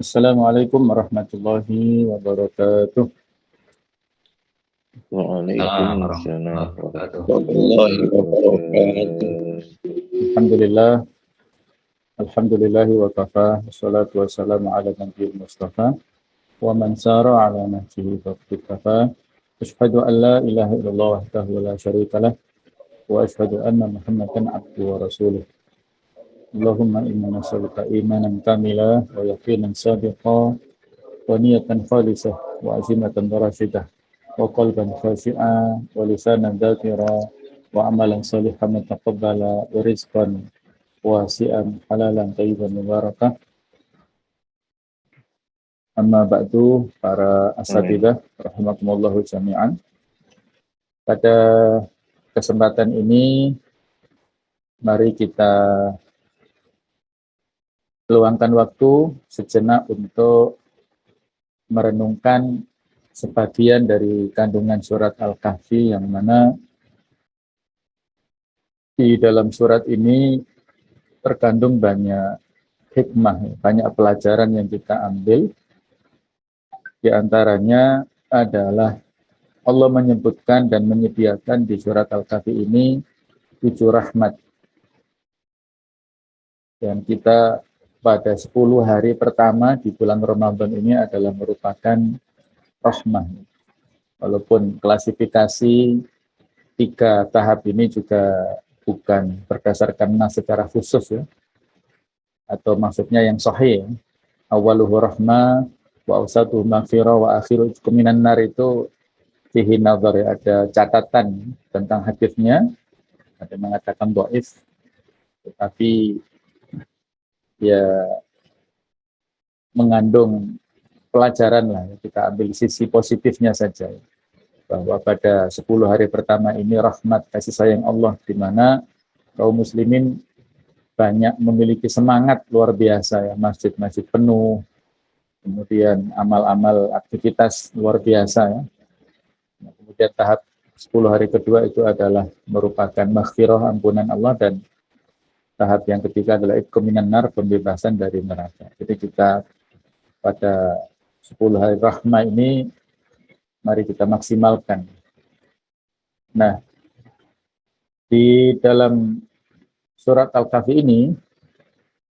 Assalamualaikum warahmatullahi wabarakatuh. Waalaikumsalam Warahmatullahi warahmatullahi wabarakatuh. wabarakatuh. Alhamdulillah, alhamdulillahi wa kafa, wassalatu wassalamu ala nabiyil mustafa, wa man sara ala nahjihi faqtifafa. Asyhadu an la ilaha illallah wahdahu la syarikalah, wa asyhadu anna Muhammadan abduhu wa rasuluh. Allahumma inna nas'aluka imanan kamila wa yaqinan sabiqa wa niyatan khalisah wa azimatan rasyidah wa qalban khashi'a wa lisanan dzakira wa amalan salihan mutaqabbala wa rizqan wasi'an halalan thayyiban mubarakah. Amma ba'du, para asatidzah rahimakumullahu jami'an. Pada kesempatan ini mari kita luangkan waktu sejenak untuk merenungkan sebagian dari kandungan surat Al-Kahfi, yang mana di dalam surat ini terkandung banyak hikmah, banyak pelajaran yang kita ambil. Di antaranya adalah Allah menyebutkan dan menyediakan di surat Al-Kahfi ini 7 rahmat. Dan kita pada 10 hari pertama di bulan Ramadan ini adalah merupakan rahmah. Walaupun klasifikasi 3 tahap ini juga bukan berdasarkan nas secara khusus ya, atau maksudnya yang sahih. Awaluhu rahmah, wa awsatuhu maghfirah, wa akhiru minan nar, itu fihi nazar ya, ada catatan tentang hadisnya, ada yang mengatakan dhaif, tetapi ya mengandung pelajaran lah, kita ambil sisi positifnya saja, bahwa pada 10 hari pertama ini rahmat kasih sayang Allah, di mana kaum muslimin banyak memiliki semangat luar biasa ya, masjid-masjid penuh, kemudian amal-amal aktivitas luar biasa ya. Kemudian tahap 10 hari kedua itu adalah merupakan maghfirah, ampunan Allah, dan tahap yang ketiga adalah itqu minan nar, pembebasan dari neraka. Jadi kita pada 10 hari rahmah ini mari kita maksimalkan. Nah, di dalam surat Al-Kahfi ini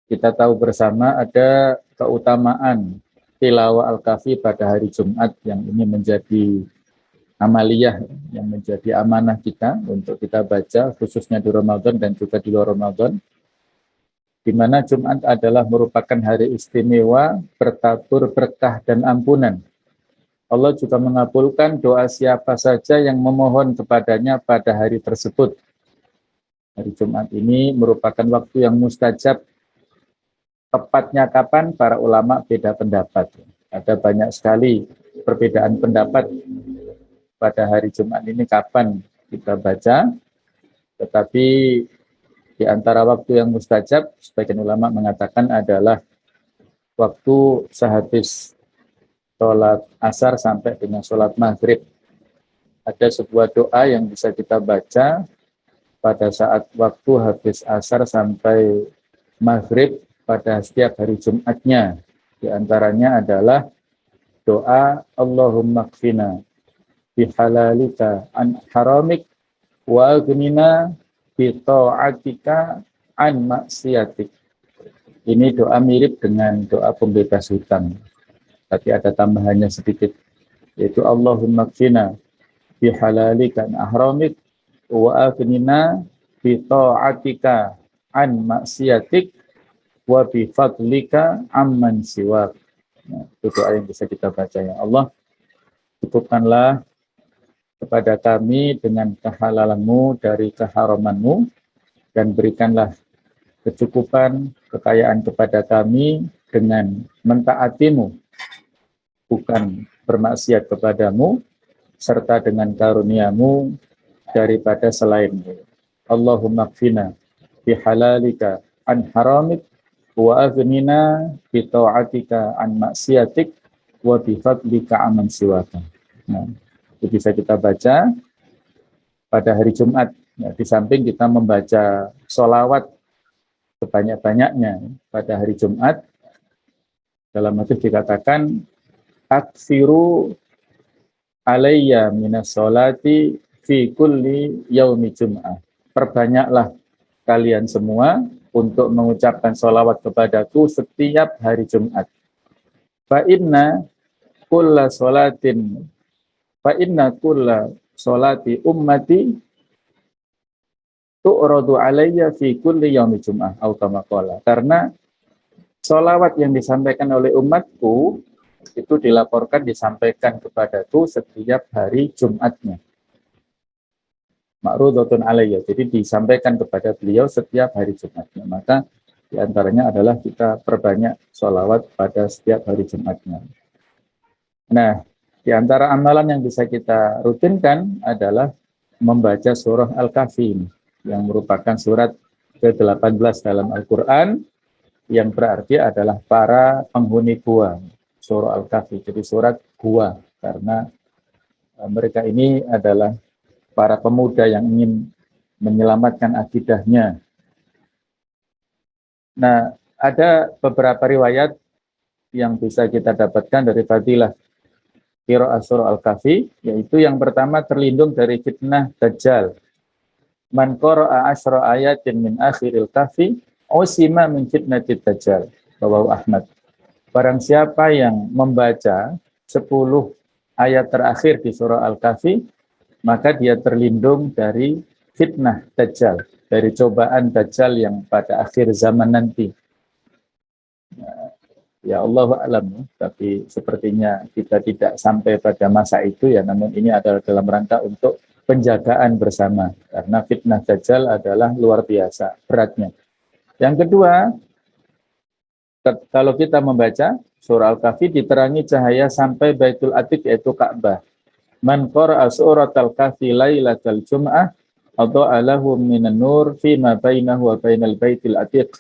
kita tahu bersama ada keutamaan tilawah Al-Kahfi pada hari Jumat, yang ini menjadi amaliyah, yang menjadi amanah kita untuk kita baca khususnya di Ramadan dan juga di luar Ramadan, di mana Jumat adalah merupakan hari istimewa, bertabur berkah dan ampunan. Allah juga mengabulkan doa siapa saja yang memohon kepadanya pada hari tersebut. Hari Jumat ini merupakan waktu yang mustajab. Tepatnya kapan? Para ulama beda pendapat. Ada banyak sekali perbedaan pendapat pada hari Jumat ini kapan kita baca. Tetapi di antara waktu yang mustajab, sebagian ulama mengatakan adalah waktu sehabis sholat asar sampai dengan sholat maghrib. Ada sebuah doa yang bisa kita baca pada saat waktu habis asar sampai maghrib pada setiap hari Jumatnya. Di antaranya adalah doa Allahumma kfina bihalalika an haramik wa aghnina bi ta'atika an maksiatik. Ini doa mirip dengan doa pembebas hutang, tapi ada tambahannya sedikit, yaitu Allahumma kfina bihalalika an haramik wa aghnina bi ta'atika an maksiatik wa bi fadlika amman siwak. Nah, itu doa yang bisa kita baca. Ya Allah, cukupkanlah kepada kami dengan kehalalanmu dari keharamanmu, dan berikanlah kecukupan, kekayaan kepada kami dengan mentaatimu, bukan bermaksiat kepadamu, serta dengan karuniamu daripada selainmu. Allahumma kfina bihalalika an haramik wa aghnina bi ta'atika an maksiatik wa bi fadlika amman siwaka. Nah, itu bisa kita baca pada hari Jumat. Ya, di samping kita membaca sholawat sebanyak-banyaknya pada hari Jumat, Dalam hadis dikatakan, aksiru alayya minas sholati fi kulli yaumi jum'ah. Perbanyaklah kalian semua untuk mengucapkan sholawat kepadaku setiap hari Jumat. Fa inna kulla sholatin fa inna kulla sholati ummati tu'radu alayya fi kulli yaumi jum'ah atau kama qala. Karena sholawat yang disampaikan oleh umatku itu disampaikan kepadaku setiap hari Jumatnya. Ma'rudatun alayya, jadi disampaikan kepada beliau setiap hari Jumatnya. Maka diantaranya adalah kita perbanyak sholawat pada setiap hari Jumatnya. Nah, di antara amalan yang bisa kita rutinkan adalah membaca surah Al-Kahfi, yang merupakan surat ke-18 dalam Al-Quran, yang berarti adalah para penghuni gua. Surah Al-Kahfi, jadi surat gua, karena mereka ini adalah para pemuda yang ingin menyelamatkan akidahnya. Nah, ada beberapa riwayat yang bisa kita dapatkan dari fadilah qiraah surah Al-Kahfi, yaitu yang pertama terlindung dari fitnah Dajjal. Man qara'a asyra ayatin min akhiril kahfi usima min fitnatid Dajjal. Rawahu Ahmad. Barang siapa yang membaca 10 ayat terakhir di surah Al-Kahfi, maka dia terlindung dari fitnah Dajjal, dari cobaan Dajjal yang pada akhir zaman nanti. Ya Allahu a'lam, tapi sepertinya kita tidak sampai pada masa itu ya, namun ini adalah dalam rangka untuk penjagaan bersama, karena fitnah Dajjal adalah luar biasa beratnya. Yang kedua, kalau kita membaca surah Al-Kahfi diterangi cahaya sampai Baitul Atiq, yaitu Ka'bah. Man qara'a surat Al-Kahfi lailatal jum'ah adha'a lahu minan nur fi ma bainahu wa bainal Baitil Atiq.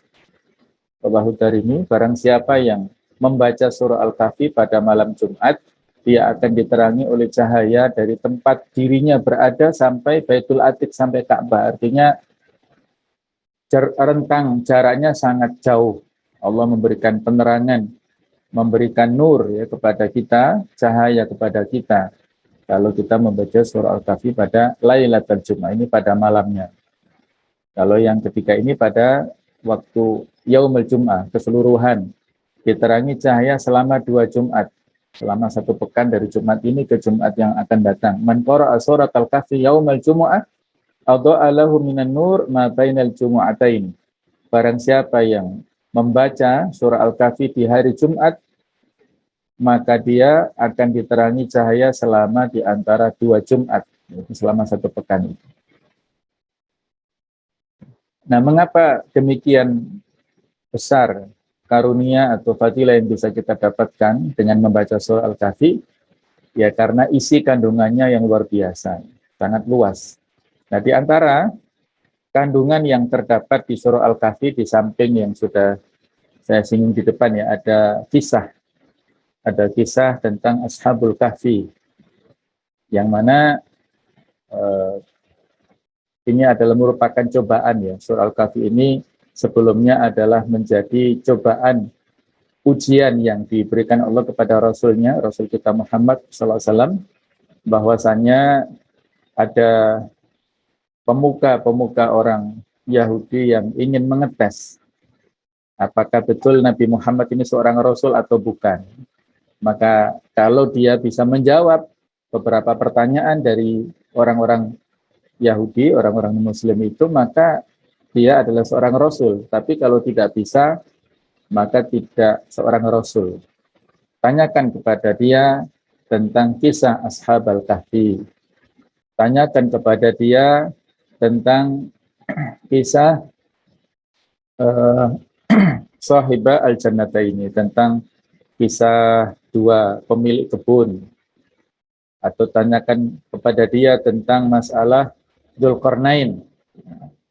Rawahu Darimi, barang siapa yang membaca surah Al-Kahfi pada malam Jumat, dia akan diterangi oleh cahaya dari tempat dirinya berada sampai Baitul Atiq, sampai Ka'bah. Artinya rentang jaraknya sangat jauh. Allah memberikan penerangan, memberikan nur ya kepada kita, cahaya kepada kita. Kalau kita membaca surah Al-Kahfi pada Lailatul Jum'ah, ini pada malamnya. Kalau yang ketiga ini pada waktu Yaumul Jum'ah, keseluruhan. Diterangi cahaya selama 2 Jumat. Selama 1 pekan dari Jumat ini ke Jumat yang akan datang. Man qara'a surat Al-Kahfi Yaumul Jum'ah adha'a lahu minan nur ma bainal jumu'atain. Barang siapa yang membaca surah Al-Kahfi di hari Jumat, maka dia akan diterangi cahaya selama di antara 2 Jumat, selama 1 pekan itu. Nah, mengapa demikian besar karunia atau fadilah yang bisa kita dapatkan dengan membaca surah Al-Kahfi? Ya, karena isi kandungannya yang luar biasa, sangat luas. Nah, di antara kandungan yang terdapat di surah Al-Kahfi, di samping yang sudah saya singgung di depan ya, ada kisah tentang Ashabul Kahfi, yang mana ini adalah merupakan cobaan ya. Surah Al-Kahfi ini sebelumnya adalah menjadi cobaan, ujian yang diberikan Allah kepada Rasulnya, Rasul kita Muhammad SAW, bahwasanya ada pemuka-pemuka orang Yahudi yang ingin mengetes apakah betul Nabi Muhammad ini seorang Rasul atau bukan. Maka kalau dia bisa menjawab beberapa pertanyaan dari orang-orang Yahudi, orang-orang Muslim itu, maka dia adalah seorang Rasul. Tapi kalau tidak bisa, maka tidak seorang Rasul. Tanyakan kepada dia tentang kisah Ashab Al-Kahfi. Tanyakan kepada dia tentang kisah Sahibah Al-Jannataini, tentang kisah 2 pemilik kebun. Atau tanyakan kepada dia tentang masalah Dzulqarnain.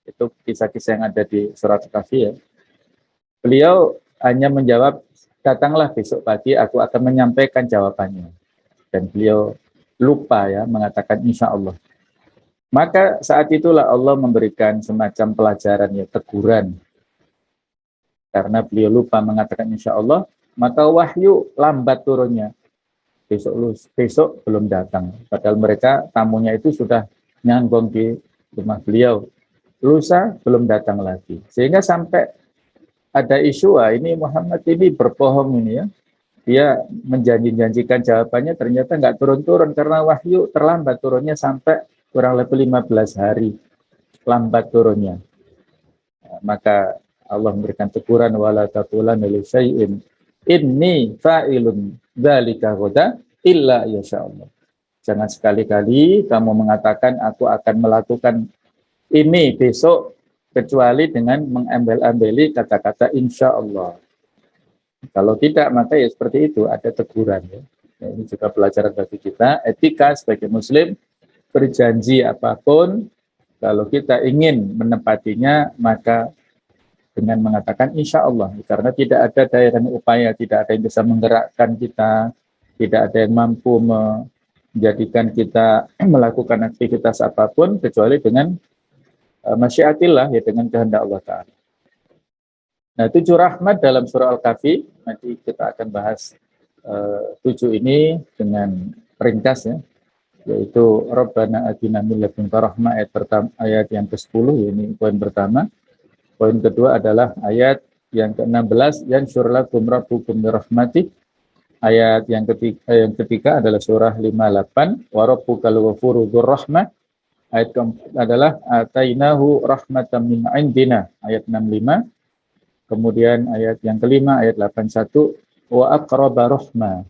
Itu kisah-kisah yang ada di surat Al-Kahfi ya. Beliau hanya menjawab, datanglah besok pagi, aku akan menyampaikan jawabannya. Dan beliau lupa ya, mengatakan insya Allah. Maka saat itulah Allah memberikan semacam pelajaran ya, teguran. Karena beliau lupa mengatakan insya Allah, maka wahyu lambat turunnya. Besok belum datang. Padahal mereka tamunya itu sudah nyanggung di rumah beliau. Lusa belum datang lagi. Sehingga sampai ada isu, ini Muhammad ini berbohong ini ya. Dia menjanjikan jawabannya, ternyata nggak turun-turun karena wahyu terlambat turunnya sampai kurang lebih 15 hari lambat turunnya. Maka Allah memberikan teguran, wala taqulanna li syai'in inni fa'ilun dzalika ghadan illa yasyaallah. Jangan sekali-kali kamu mengatakan aku akan melakukan ini besok kecuali dengan mengambil-ambili kata-kata insya Allah. Kalau tidak, maka ya seperti itu, ada teguran. Ya. Ini juga pelajaran bagi kita, etika sebagai muslim, berjanji apapun, kalau kita ingin menepatinya, maka dengan mengatakan insya Allah. Karena tidak ada daya dan upaya, tidak ada yang bisa menggerakkan kita, tidak ada yang mampu menjadikan kita melakukan aktivitas apapun, kecuali dengan masyiatillah, ya dengan kehendak Allah Ta'ala. Nah, 7 rahmat dalam surah Al-Kahfi, nanti kita akan bahas 7 ini dengan ringkas ya, yaitu Rabbana atina min ladunka rahmah ayat yang ke-10, ini poin pertama. Poin kedua adalah ayat yang ke-16, yansyur lakum rabbukum bi rahmatih. Ayat yang ketiga adalah surah 58, wa rabbukal ghafuru dzur rahmah. Ayat keempat adalah atainahu rahmatan min indina, ayat 65. Kemudian ayat yang kelima, ayat 81, wa aqraba rahmah.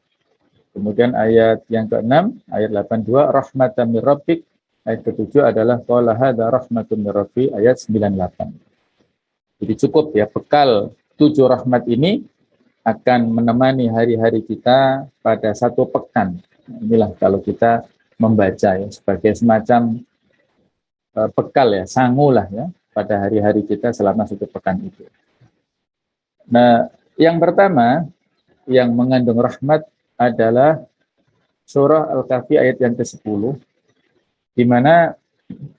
Kemudian ayat yang keenam, ayat 82, rahmatan min rabbik. Ayat ketujuh adalah qala hadza rahmatun min rabbi, ayat 98. Jadi cukup ya, bekal 7 rahmat ini akan menemani hari-hari kita pada satu pekan. Inilah kalau kita membaca ya, sebagai semacam bekal ya, sangulah ya, pada hari-hari kita selama satu pekan itu. Nah, yang pertama yang mengandung rahmat adalah surah Al-Kahfi ayat yang ke-10, di mana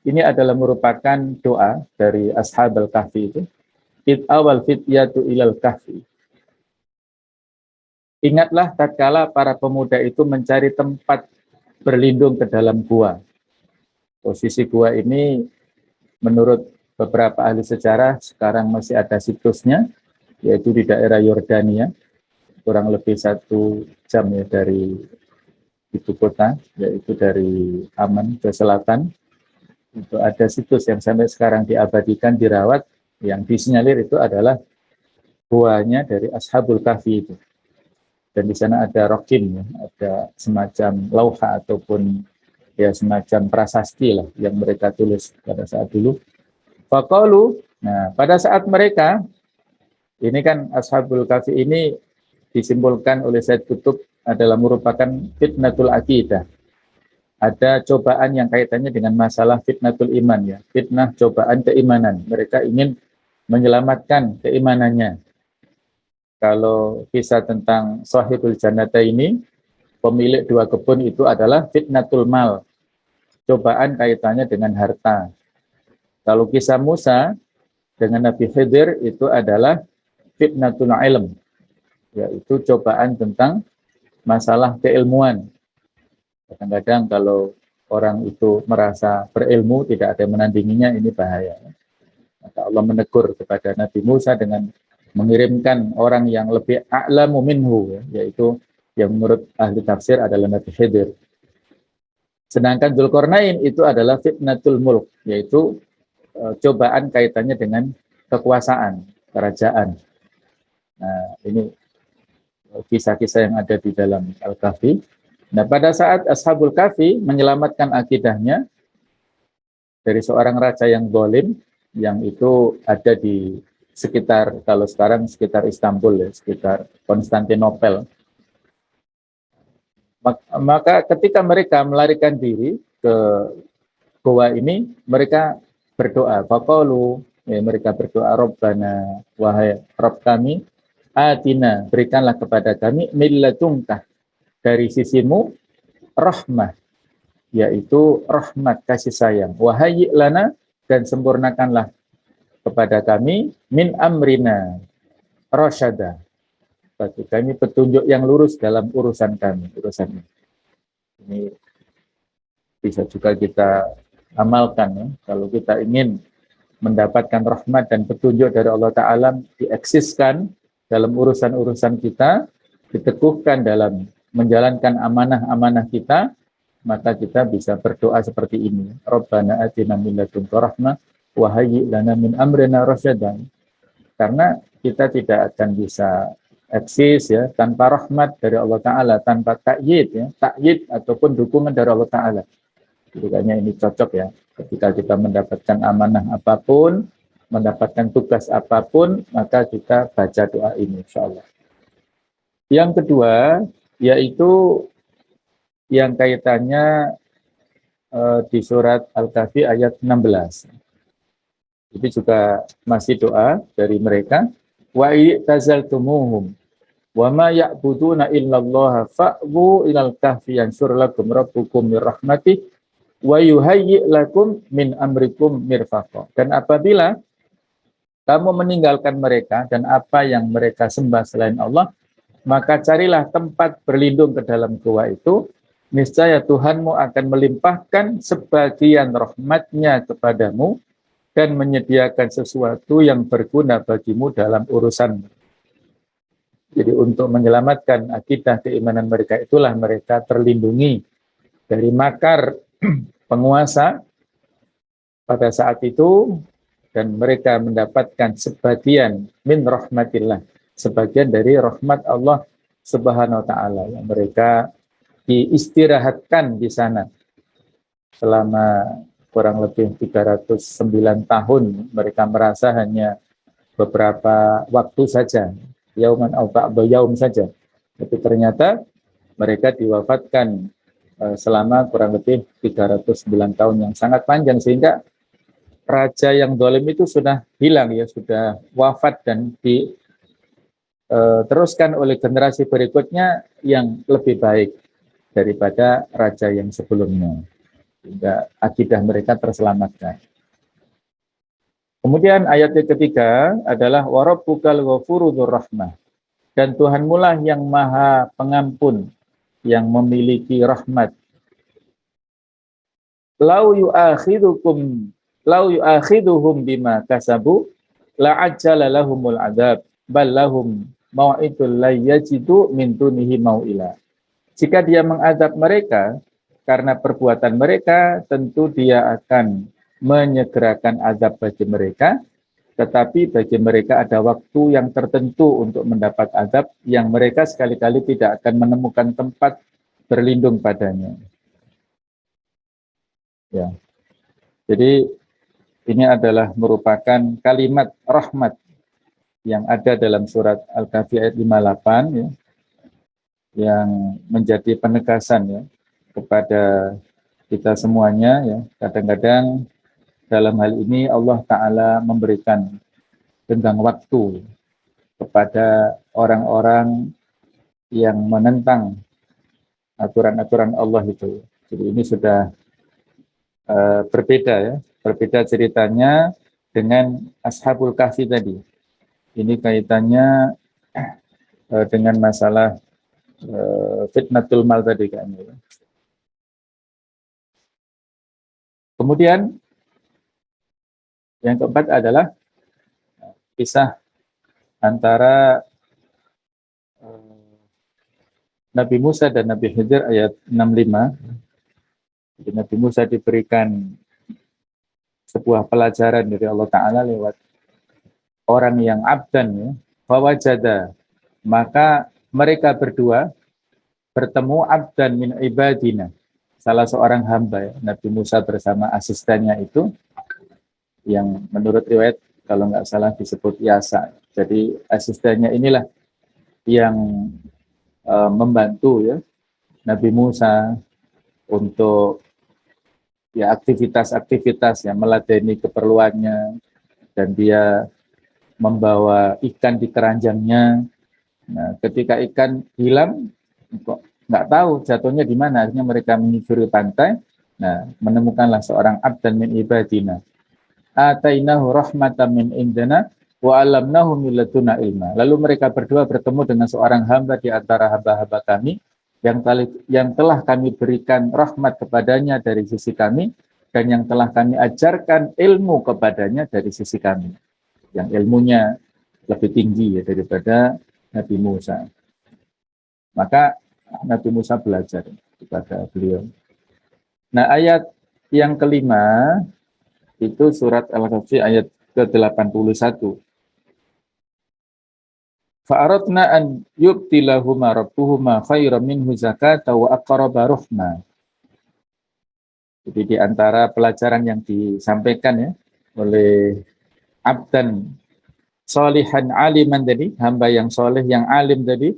ini adalah merupakan doa dari ashab Al-Kahfi itu. Awal fityatu ilal kahfi. Ingatlah tatkala para pemuda itu mencari tempat berlindung ke dalam gua. Posisi gua ini menurut beberapa ahli sejarah sekarang masih ada situsnya, yaitu di daerah Yordania, kurang lebih 1 jam ya dari ibu kota, yaitu dari Amman ke selatan. Itu ada situs yang sampai sekarang diabadikan, dirawat, yang disinyalir itu adalah guanya dari Ashabul Kahfi itu. Dan di sana ada rokin, ya, ada semacam lauha ataupun ya semacam prasasti lah yang mereka tulis pada saat dulu. Faqalu, nah pada saat mereka, ini kan Ashabul Kahfi ini disimbolkan oleh Said Qutb adalah merupakan fitnatul akidah. Ada cobaan yang kaitannya dengan masalah fitnatul iman ya, fitnah cobaan keimanan. Mereka ingin menyelamatkan keimanannya. Kalau kisah tentang Sahibul Jannata ini, pemilik 2 kebun itu adalah fitnatul mal, cobaan kaitannya dengan harta. Kalau kisah Musa dengan Nabi Khidir itu adalah fitnatul ilm, yaitu cobaan tentang masalah keilmuan. Kadang-kadang kalau orang itu merasa berilmu, tidak ada yang menandinginya, ini bahaya. Maka Allah menegur kepada Nabi Musa dengan mengirimkan orang yang lebih a'lamu minhu, yaitu yang menurut ahli tafsir adalah Nabi Khidir. Sedangkan Dzulqarnain itu adalah fitnatul mulk, yaitu cobaan kaitannya dengan kekuasaan, kerajaan. Nah, ini kisah-kisah yang ada di dalam Al-Kahfi. Nah, pada saat Ashabul Kahfi menyelamatkan akidahnya dari seorang raja yang zalim, yang itu ada di sekitar, kalau sekarang sekitar Istanbul ya, sekitar Konstantinopel. Maka ketika mereka melarikan diri ke goa ini, mereka berdoa. Faqalu, mereka berdoa, Rabbana, wahai Rabb kami, atina, berikanlah kepada kami milladunka, dari sisimu, rahmah, yaitu rahmat kasih sayang. Wahai lana, dan sempurnakanlah kepada kami min amrina rasyada, bagi kami petunjuk yang lurus dalam urusan kami, urusan ini. Ini bisa juga kita amalkan ya. Kalau kita ingin mendapatkan rahmat dan petunjuk dari Allah Ta'ala, dieksiskan dalam urusan-urusan kita, diteguhkan dalam menjalankan amanah-amanah kita, maka kita bisa berdoa seperti ini. Rabbana atina min ladunka rahmah wa hayyi' lana min amrina rasyadan. Karena kita tidak akan bisa eksis ya tanpa rahmat dari Allah Ta'ala, tanpa ta'yid ya, ta'yid ataupun dukungan dari Allah Ta'ala. Makanya ini cocok ya, ketika kita mendapatkan amanah apapun, mendapatkan tugas apapun, maka kita baca doa ini insyaAllah. Yang kedua, yaitu yang kaitannya di surat Al-Kahfi ayat 16. Itu juga masih doa dari mereka. Wa i'tazaltumuhum wa ma ya'buduna illallaha fa'wu ilal kahfi yansur lakum rabbukum mir rahmatih wa yuhayyi' lakum min amrikum mirfaqa. Dan apabila kamu meninggalkan mereka dan apa yang mereka sembah selain Allah, maka carilah tempat berlindung ke dalam gua itu, niscaya Tuhanmu akan melimpahkan sebagian rahmatnya kepadamu dan menyediakan sesuatu yang berguna bagimu dalam urusanmu. Jadi untuk menyelamatkan akidah keimanan mereka itulah mereka terlindungi dari makar penguasa pada saat itu, dan mereka mendapatkan sebagian min rahmatillah, sebagian dari rahmat Allah Subhanahu wa Ta'ala, yang mereka diistirahatkan di sana selama kurang lebih 309 tahun. Mereka merasa hanya beberapa waktu saja, yauman au ba'da yaum saja, tapi ternyata mereka diwafatkan selama kurang lebih 309 tahun yang sangat panjang, sehingga raja yang zalim itu sudah hilang ya, sudah wafat dan diteruskan oleh generasi berikutnya yang lebih baik daripada raja yang sebelumnya, sehingga akidah mereka terselamatkan. Kemudian ayat yang ketiga adalah warabbukal ghafuru dzur rahmah, dan Tuhanmu lah yang maha pengampun, yang memiliki rahmat. Lau yu'akhiduhum bima kasabu la'ajjala lahumul adzab bal lahum mau'idul la yajidu min dunihi mau'ila. Jika dia mengadab mereka karena perbuatan mereka, tentu dia akan menyegerakan azab bagi mereka, tetapi bagi mereka ada waktu yang tertentu untuk mendapat azab yang mereka sekali-kali tidak akan menemukan tempat berlindung padanya. Ya. Jadi ini adalah merupakan kalimat rahmat yang ada dalam surat Al-Kahfi ayat 58 ya, yang menjadi penegasan ya kepada kita semuanya ya. Kadang-kadang dalam hal ini Allah Ta'ala memberikan tenggang waktu kepada orang-orang yang menentang aturan-aturan Allah itu. Jadi ini sudah berbeda ya, berbeda ceritanya dengan Ashabul Kahfi tadi. Ini kaitannya dengan masalah fitnatul mal tadi kayaknya. Kemudian yang keempat adalah kisah antara Nabi Musa dan Nabi Khidir ayat 65. Jadi Nabi Musa diberikan sebuah pelajaran dari Allah Ta'ala lewat orang yang abdan ya, fawajada, maka mereka berdua bertemu abdan min ibadina, salah seorang hamba ya, Nabi Musa bersama asistennya itu, yang menurut riwayat kalau nggak salah disebut Yasa. Jadi asistennya inilah yang membantu ya Nabi Musa untuk ya aktivitas-aktivitas yang meladeni keperluannya, dan dia membawa ikan di keranjangnya. Nah, ketika ikan hilang, kok nggak tahu jatuhnya di mana, akhirnya mereka menyusuri pantai. Nah, menemukanlah seorang abdan min ibadina, atainahu rahmatan min indana wa 'allamnahu min ladunna ilma. Lalu mereka berdua bertemu dengan seorang hamba di antara hamba-hamba kami yang telah kami berikan rahmat kepadanya dari sisi kami dan yang telah kami ajarkan ilmu kepadanya dari sisi kami. Yang ilmunya lebih tinggi ya daripada Nabi Musa. Maka Nabi Musa belajar kepada beliau. Nah, ayat yang kelima itu surat Al-Kahfi ayat ke-81. Fa'aradna an yubtilahuma rabbuhuma khairan minhu zakata wa aqraba ruhma. Jadi di antara pelajaran yang disampaikan ya oleh abdan solihan aliman tadi, hamba yang soleh yang alim tadi,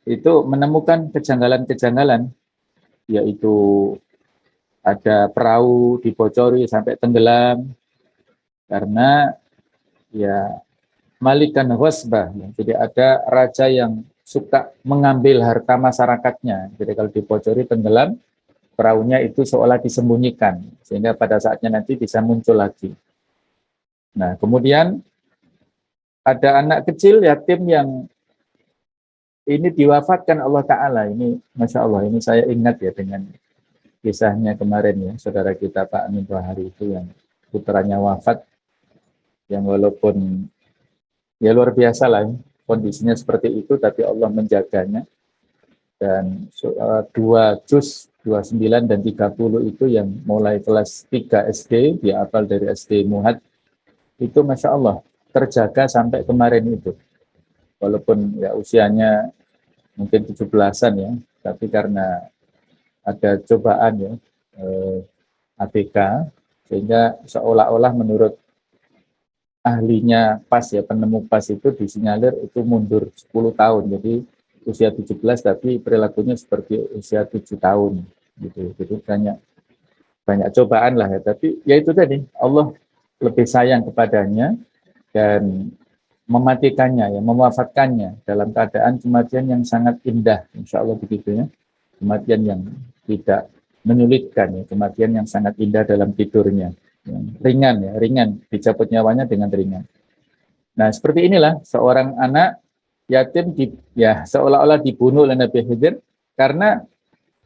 itu menemukan kejanggalan-kejanggalan, yaitu ada perahu dibocori sampai tenggelam karena ya malikan ghasbah, ya. Jadi ada raja yang suka mengambil harta masyarakatnya. Jadi kalau dibocori tenggelam, perahunya itu seolah disembunyikan sehingga pada saatnya nanti bisa muncul lagi. Nah, kemudian ada anak kecil yatim yang ini diwafatkan Allah Ta'ala. Ini Masya Allah, ini saya ingat ya dengan kisahnya kemarin ya, saudara kita Pak Amin Bahari itu yang putranya wafat, yang walaupun ya luar biasa lah kondisinya seperti itu, tapi Allah menjaganya. Dan 2 juz 29 dan 30 itu yang mulai kelas 3 SD, dia hafal dari SD Muhad, itu Masya Allah terjaga sampai kemarin itu. Walaupun ya usianya mungkin 17-an ya, tapi karena ada cobaan ya, ABK, sehingga seolah-olah menurut ahlinya PAS ya, penemu PAS itu disinyalir itu mundur 10 tahun. Jadi usia 17 tapi perilakunya seperti usia 7 tahun gitu. Jadi banyak cobaan lah ya, tapi ya itu tadi Allah lebih sayang kepadanya dan mematikannya ya, mewafatkannya dalam keadaan kematian yang sangat indah, insya Allah begitu ya, kematian yang tidak menyulitkan ya, kematian yang sangat indah dalam tidurnya, ringan ya, ringan, dicabut nyawanya dengan ringan. Nah seperti inilah seorang anak yatim ya seolah-olah dibunuh oleh Nabi Khidir karena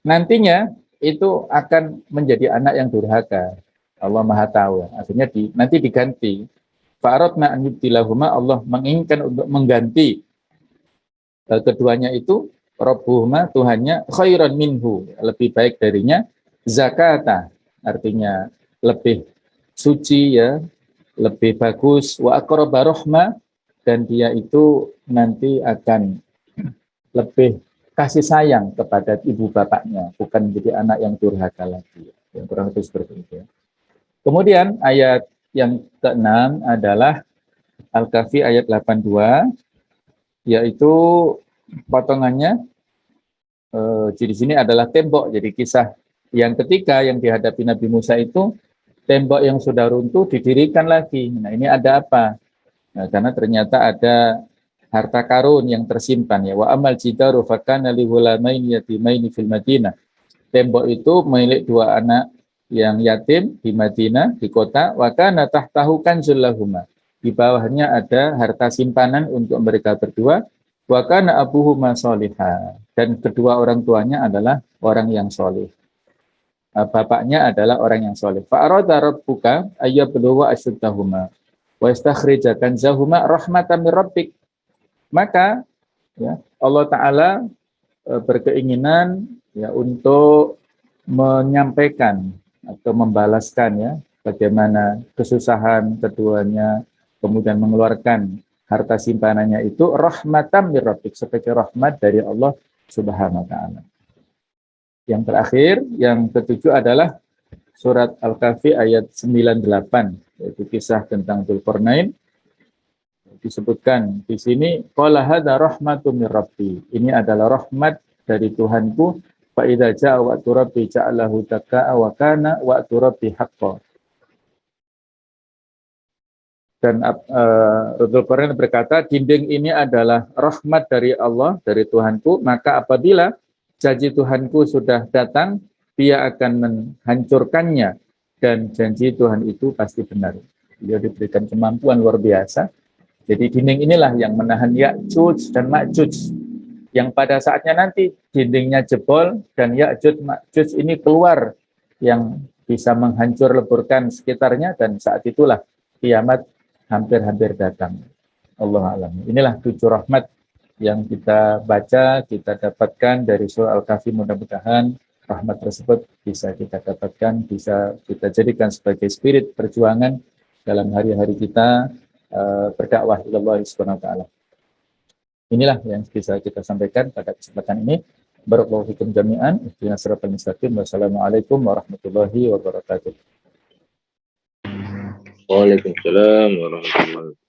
nantinya itu akan menjadi anak yang durhaka. Allah Maha Tahu. Akhirnya nanti diganti. Fa'aradna an yubtilahuma, Allah menginginkan untuk mengganti keduanya itu Rabbuhuma, Tuhannya, khairan minhu, lebih baik darinya, zakata, artinya lebih suci ya, lebih bagus, wa aqraba rahma, dan dia itu nanti akan lebih kasih sayang kepada ibu bapaknya, bukan menjadi anak yang durhaka lagi. Yang kurang lebih seperti itu ya. Kemudian ayat yang ke-6 adalah Al-Kahfi ayat 82, yaitu potongannya di sini adalah tembok. Jadi kisah yang ketiga yang dihadapi Nabi Musa itu tembok yang sudah runtuh didirikan lagi. Nah ini ada apa? Nah, karena ternyata ada harta karun yang tersimpan ya. Wa amal jidaru fakana li ghulamaini yatimaini fil Madinah. Tembok itu milik 2 anak yang yatim di Madinah, di kota. Wa kana tahtahu kanzul lahuma. Di bawahnya ada harta simpanan untuk mereka berdua. Wa kana abuhuma sholiha, dan kedua orang tuanya adalah orang yang soleh. Bapaknya adalah orang yang soleh. Fa arada rabbuka ayyabluwa ashuddahuma wa istakhrija kanzahuma rahmatan mir rabbik. Maka ya, Allah Ta'ala berkeinginan ya untuk menyampaikan atau membalaskan ya bagaimana kesusahan keduanya, kemudian mengeluarkan harta simpanannya itu rahmatan mir rabbik, sebagai rahmat dari Allah Subhanahu wa taala. Yang terakhir, yang ketujuh adalah surat Al-Kahfi ayat 98, yaitu kisah tentang Dzulqarnain. Disebutkan di sini qala hadza rahmatun mir rabbi. Ini adalah rahmat dari Tuhanku. Fa idza jaa wa'tu rabbi ja'alahu dakka wa kana wa'tu rabbi haqqan. Dan Dzulqarnain berkata, dinding ini adalah rahmat dari Allah, dari Tuhanku, maka apabila janji Tuhanku sudah datang, dia akan menghancurkannya, dan janji Tuhan itu pasti benar. Dia diberikan kemampuan luar biasa, Jadi dinding inilah yang menahan Ya'juj dan Ma'juj, yang pada saatnya nanti dindingnya jebol dan Ya'juj Ma'juj ini keluar yang bisa menghancur leburkan sekitarnya, dan saat itulah kiamat hampir-hampir datang. Allah alam. Inilah 7 rahmat yang kita baca, kita dapatkan dari surah Al-Kahfi. Mudah-mudahan rahmat tersebut bisa kita dapatkan, bisa kita jadikan sebagai spirit perjuangan dalam hari-hari kita berdakwah ila Allah Subhanahu wa taala. Inilah yang bisa kita sampaikan pada kesempatan ini. Barakallahu fikum jami'an. Ihdinas siratal mustaqim. Wassalamualaikum warahmatullahi wabarakatuh. Waalaikumsalam warahmatullahi wabarakatuh.